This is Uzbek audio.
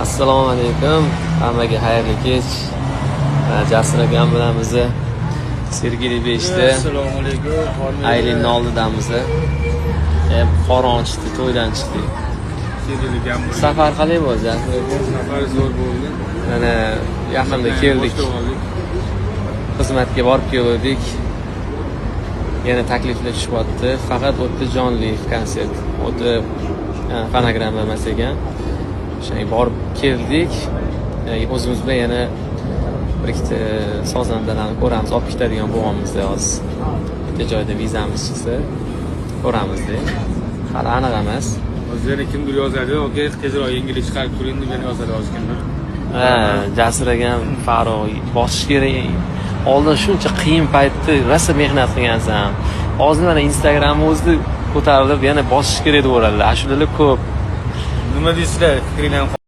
Assalomu alaykum. Hammaga xayrli kech. Jasur akam bilan bizni Sergeli 5da. Assalomu alaykum. Aylinni oldidamiz. Qoron chiqdi, to'ydan chiqdik. Sergeli ham. Safar qalay bo'ldi, Jasur aka? Safar zo'r bo'ldi. Mana yaqinda keldik. Xizmatga borib keldik. Yana takliflar tushyapti. Faqat o'tda jonli konsert. O'tda fonogramma emas ekan. O'shaga borib keldik. O'zimiz bilan yana bir ikkita sozandalarni ko'ramiz, olib ketadigan bo'lganmizda hozir. Bitta joyda vizamiz chiqsa ko'ramizda. Hali aniq emas. Hozir kimdir yozadi, "Okey, tezroq ingliz chiqarib turing" deb yana yozadi hozir kimdir. Jasur akam Farruh bosish kerak. Oldin shuncha qiyin paytda rosa mehnat qilgansan. Hozir mana Instagramni o'zida ko'tarilib yana bosish kerak deb o'raldi. Ashulalar ko'p. Nima deysizlar? Fikringlarni